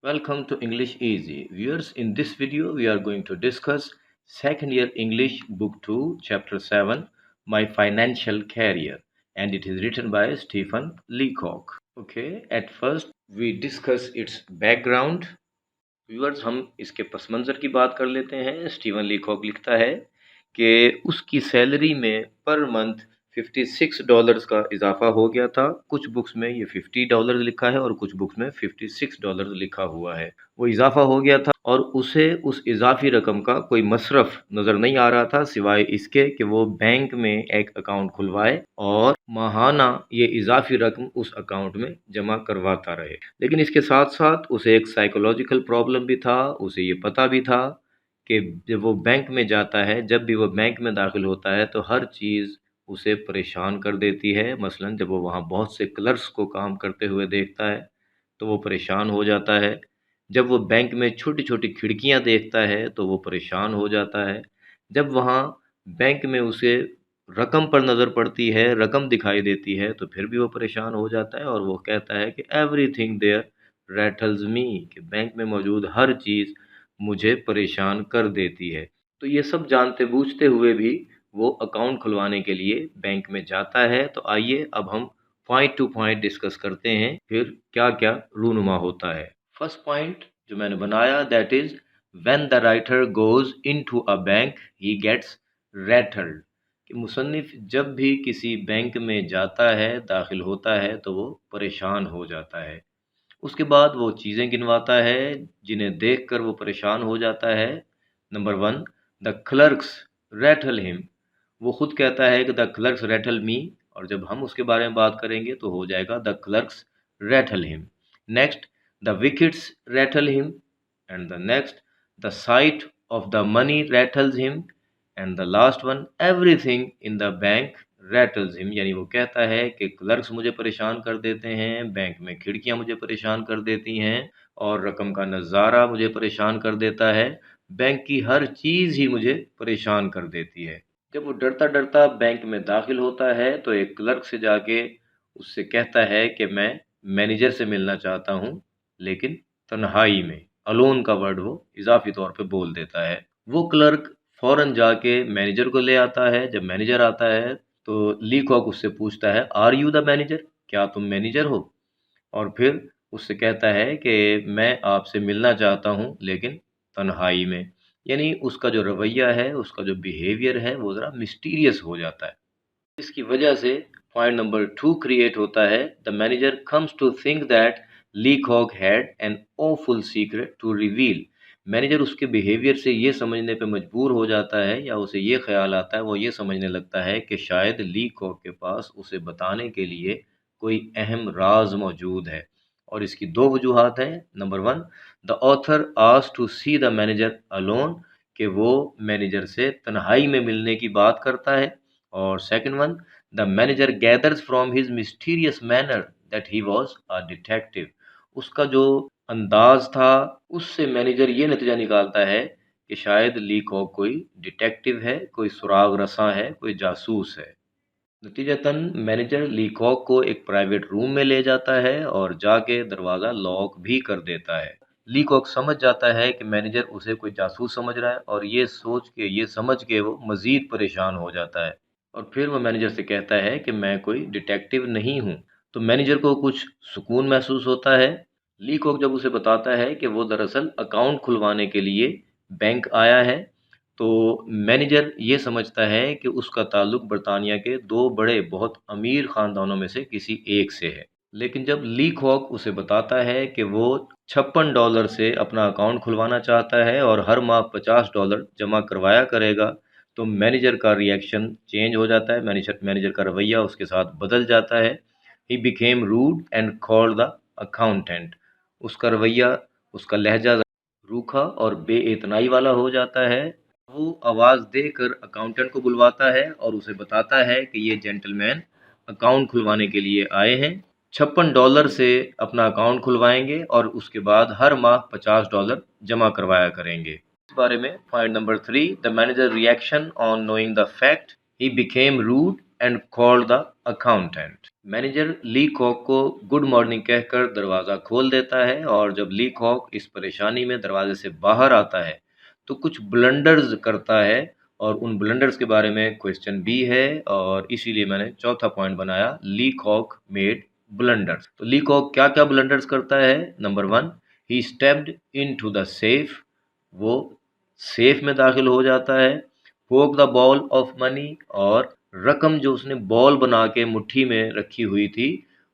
Welcome to English Easy. Viewers, in this video we are going to discuss second year English book 2 chapter 7 My Financial Career, and it is written by Stephen Leacock. Okay, at first we discuss its background. Viewers, हम इसके पस मंज़र की बात कर लेते हैं। Steven लीकॉक लिखता है कि उसकी सैलरी में पर मंथ $56 का इजाफा हो गया था। कुछ बुक्स में ये $50 लिखा है और कुछ बुक्स में $56 लिखा हुआ है। वो इजाफा हो गया था और उसे उस इजाफी रकम का कोई मसरफ नज़र नहीं आ रहा था, सिवाय इसके कि वो बैंक में एक अकाउंट खुलवाए और माहाना ये इजाफी रकम उस अकाउंट में जमा करवाता रहे। लेकिन इसके साथ साथ उसे एक साइकोलॉजिकल प्रॉब्लम भी था। उसे ये पता भी था कि जब वो बैंक में जाता है, जब भी वो बैंक में दाखिल होता है तो हर चीज़ उसे परेशान कर देती है। मसलन जब वो वहाँ बहुत से क्लर्क्स को काम करते हुए देखता है तो वो परेशान हो जाता है। जब वो बैंक में छोटी-छोटी खिड़कियाँ देखता है तो वो परेशान हो जाता है। जब वहाँ बैंक में उसे रकम पर नज़र पड़ती है, रकम दिखाई देती है तो फिर भी वो परेशान हो जाता है और वो कहता है कि एवरीथिंग देयर रैटल्स मी, कि बैंक में मौजूद हर चीज़ मुझे परेशान कर देती है। तो ये सब जानते बूझते हुए भी वो अकाउंट खुलवाने के लिए बैंक में जाता है। तो आइए अब हम पॉइंट टू पॉइंट डिस्कस करते हैं फिर क्या-क्या रूनुमा होता है। फर्स्ट पॉइंट जो मैंने बनाया, that is when the writer goes into a bank he gets rattled, कि मुसन्निफ जब भी किसी बैंक में जाता है, दाखिल होता है तो वो परेशान हो जाता है। उसके बाद वो चीज़ें गिनवाता है जिन्हें देखकर वो परेशान हो जाता है। Number 1, the clerks rattle him. वो खुद कहता है कि द क्लर्क्स रैटल मी, और जब हम उसके बारे में बात करेंगे तो हो जाएगा the clerks rattle him. Next, the wickets rattle him, and the next, the sight of the money rattles him, and the last one, everything in the bank rattles him. यानी वो कहता है कि क्लर्क्स मुझे परेशान कर देते हैं, बैंक में खिड़कियां मुझे परेशान कर देती हैं और रकम का नज़ारा मुझे परेशान कर देता है। बैंक की हर चीज़ ही मुझे परेशान कर देती है। जब वो डरता डरता बैंक में दाखिल होता है तो एक क्लर्क से जाके उससे कहता है कि मैं मैनेजर से मिलना चाहता हूँ, लेकिन तन्हाई में। अलोन का वर्ड वो इजाफी तौर पे बोल देता है। वो क्लर्क फौरन जाके मैनेजर को ले आता है। जब मैनेजर आता है तो लीकॉक उससे पूछता है, आर यू द मैनेजर, क्या तुम मैनेजर हो? और फिर उससे कहता है कि मैं आपसे मिलना चाहता हूँ, लेकिन तन्हाई में। यानी उसका जो रवैया है, उसका जो बिहेवियर है वो ज़रा मिस्टीरियस हो जाता है। इसकी वजह से पॉइंट नंबर 2 क्रिएट होता है। The manager comes to think that Leacock had an awful secret to reveal. Manager उसके बिहेवियर से ये समझने पे मजबूर हो जाता है, या उसे ये ख्याल आता है, वो ये समझने लगता है कि शायद लीकॉक के पास उसे बताने के लिए कोई अहम राज मौजूद है। और इसकी दो वजूहात हैं। Number 1, the author asked to see the manager alone, कि वो मैनेजर से तन्हाई में मिलने की बात करता है। और second one, the manager gathers from his mysterious manner that he was a detective. उसका जो अंदाज था उससे मैनेजर ये नतीजा निकालता है कि शायद लीकॉक कोई डिटेक्टिव है, कोई सुराग रसां है, कोई जासूस है। नतीजतन मैनेजर लीकॉक को एक प्राइवेट रूम में ले जाता है और जाके दरवाज़ा लॉक भी कर देता है। लीकॉक समझ जाता है कि मैनेजर उसे कोई जासूस समझ रहा है, और ये समझ के वो मज़ीद परेशान हो जाता है। और फिर वो मैनेजर से कहता है कि मैं कोई डिटेक्टिव नहीं हूँ। तो मैनेजर को कुछ सुकून महसूस होता है। लीकॉक जब उसे बताता है कि वो दरअसल अकाउंट खुलवाने के लिए बैंक आया है, तो मैनेजर ये समझता है कि उसका ताल्लुक बरतानिया के दो बड़े बहुत अमीर ख़ानदानों में से किसी एक से है। लेकिन जब लीकॉक उसे बताता है कि वो $56 से अपना अकाउंट खुलवाना चाहता है और हर माह $50 जमा करवाया करेगा, तो मैनेजर का रिएक्शन चेंज हो जाता है। मैनेजर का रवैया उसके साथ बदल जाता है। He became rude and called the accountant. उसका रवैया, उसका लहजा रूखा और बेइतनाई वाला हो जाता है। वो आवाज़ देकर अकाउंटेंट को बुलवाता है और उसे बताता है कि ये जेंटलमैन अकाउंट खुलवाने के लिए आए हैं, $56 से अपना अकाउंट खुलवाएंगे और उसके बाद हर माह $50 जमा करवाया करेंगे। इस बारे में point number 3, the manager reaction on knowing the fact, he became rude and called the accountant. Manager Leacock کو گڈ مارننگ کہہ کر دروازہ کھول دیتا ہے، اور جب لی کاک اس پریشانی میں دروازے سے باہر آتا ہے تو کچھ بلنڈرز کرتا ہے، اور ان بلنڈرز کے بارے میں کویسچن بھی ہے، اور اسی لیے میں نے چوتھا پوائنٹ بنایا لی کاک میڈ بلنڈرز. تو لی کاک کیا کیا بلنڈرز کرتا ہے؟ Number 1، he stepped into the safe, وہ سیف میں داخل ہو جاتا ہے. پوک دا بال آف منی، اور رقم جو اس نے بال بنا کے مٹھی میں رکھی ہوئی تھی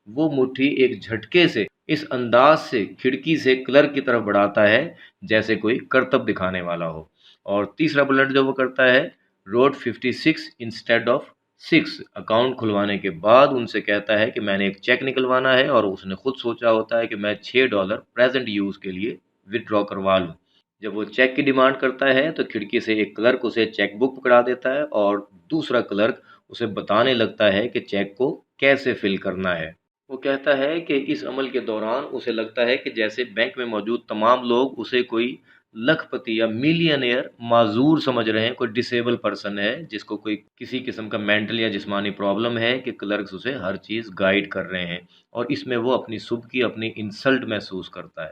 وہ مٹھی ایک جھٹکے سے اس انداز سے کھڑکی سے کلرک کی طرف بڑھاتا ہے جیسے کوئی کرتب دکھانے والا ہو. اور تیسرا بلنڈر جو وہ کرتا ہے، روٹ 56 انسٹیڈ آف 6. اکاؤنٹ کھلوانے کے بعد ان سے کہتا ہے کہ میں نے ایک چیک نکلوانا ہے، اور اس نے خود سوچا ہوتا ہے کہ میں $6 پریزنٹ یوز کے لیے وتھڈرا کروا لوں. جب وہ چیک کی ڈیمانڈ کرتا ہے تو کھڑکی سے ایک کلرک اسے چیک بک پکڑا دیتا ہے، اور دوسرا کلرک اسے بتانے لگتا ہے کہ چیک کو کیسے فل کرنا ہے. وہ کہتا ہے کہ اس عمل کے دوران اسے لگتا ہے کہ جیسے بینک میں موجود تمام لوگ اسے کوئی لکھ پتی یا میلینئر معذور سمجھ رہے ہیں، کوئی ڈسیبل پرسن ہے جس کو کوئی کسی قسم کا مینٹل یا جسمانی پرابلم ہے، کہ کلرکس اسے ہر چیز گائیڈ کر رہے ہیں، اور اس میں وہ اپنی صبح کی اپنی انسلٹ محسوس کرتا ہے.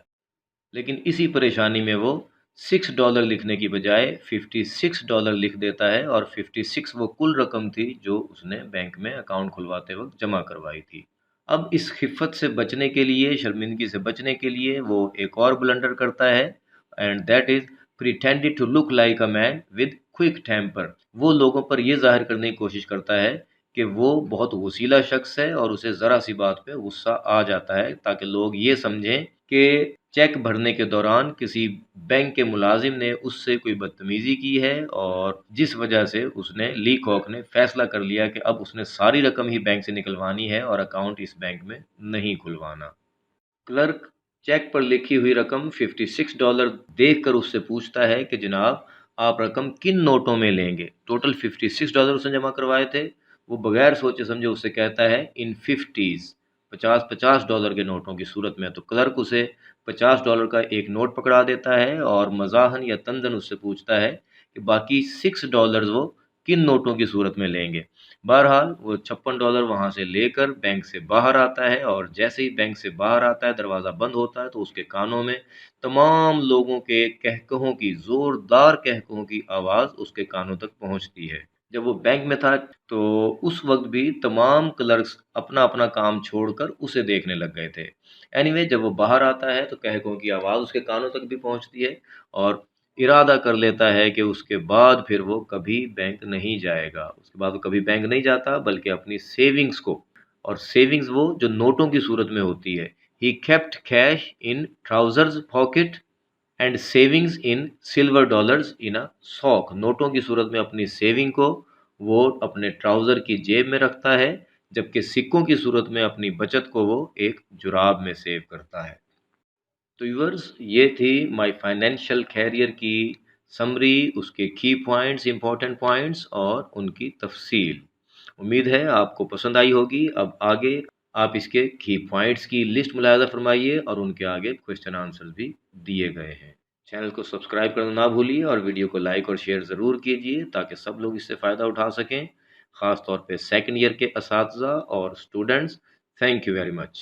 لیکن اسی پریشانی میں وہ $6 لکھنے کی بجائے $56 لکھ دیتا ہے، اور 56 وہ کل رقم تھی جو اس نے بینک میں اکاؤنٹ کھلواتے وقت جمع کروائی تھی. اب اس خفت سے بچنے کے لیے، شرمندگی سے بچنے کے لیے، وہ ایک اور بلنڈر کرتا ہے، and that is pretended to look like a man with quick temper. وہ لوگوں پر یہ ظاہر کرنے کی کوشش کرتا ہے کہ وہ بہت غصیلا شخص ہے اور اسے ذرا سی بات پہ غصہ آ جاتا ہے، تاکہ لوگ یہ سمجھیں کہ چیک بھرنے کے دوران کسی بینک کے ملازم نے اس سے کوئی بدتمیزی کی ہے، اور جس وجہ سے اس نے لی کاک نے فیصلہ کر لیا کہ اب اس نے ساری رقم ہی بینک سے نکلوانی ہے اور اکاؤنٹ اس بینک میں نہیں کھلوانا. کلرک چیک پر لکھی ہوئی رقم $56 دیکھ کر اس سے پوچھتا ہے کہ جناب آپ رقم کن نوٹوں میں لیں گے؟ ٹوٹل $56 اس نے جمع کروائے تھے. وہ بغیر سوچے سمجھے اس سے کہتا ہے ان 50s، 50 $50 کے نوٹوں کی صورت میں. تو کلرک اسے $50 کا ایک نوٹ پکڑا دیتا ہے اور مزاحن یا تنزن اس سے پوچھتا ہے کہ باقی $6 وہ کن نوٹوں کی صورت میں لیں گے. بہرحال وہ $56 وہاں سے لے کر بینک سے باہر آتا ہے، اور جیسے ہی بینک سے باہر آتا ہے دروازہ بند ہوتا ہے تو اس کے کانوں میں تمام لوگوں کے کہکہوں کی، زوردار کہکہوں کی آواز اس کے کانوں تک پہنچتی ہے. جب وہ بینک میں تھا تو اس وقت بھی تمام کلرکس اپنا اپنا کام چھوڑ کر اسے دیکھنے لگ گئے تھے. اینی جب وہ باہر آتا ہے تو کہکہوں کی آواز اس کے کانوں تک بھی پہنچتی ہے، اور ارادہ کر لیتا ہے کہ اس کے بعد پھر وہ کبھی بینک نہیں جائے گا. اس کے بعد وہ کبھی بینک نہیں جاتا بلکہ اپنی سیونگز کو، اور سیونگز وہ جو نوٹوں کی صورت میں ہوتی ہے، he kept cash in trousers pocket and savings in silver dollars in a sack. نوٹوں کی صورت میں اپنی سیونگ کو وہ اپنے ٹراؤزر کی جیب میں رکھتا ہے، جبکہ سکوں کی صورت میں اپنی بچت کو وہ ایک جراب میں سیو کرتا ہے. تو ویورز، یہ تھی مائی فائنینشیل کیریئر کی سمری، اس کے کی پوائنٹس، امپورٹنٹ پوائنٹس اور ان کی تفصیل. امید ہے آپ کو پسند آئی ہوگی. اب آگے آپ اس کے کی پوائنٹس کی لسٹ ملاحظہ فرمائیے، اور ان کے آگے کویسچن آنسر بھی دیے گئے ہیں. چینل کو سبسکرائب کرنا نہ بھولیے، اور ویڈیو کو لائک اور شیئر ضرور کیجیے تاکہ سب لوگ اس سے فائدہ اٹھا سکیں، خاص طور پہ سیکنڈ ایئر کے اساتذہ اور students. Thank you very much.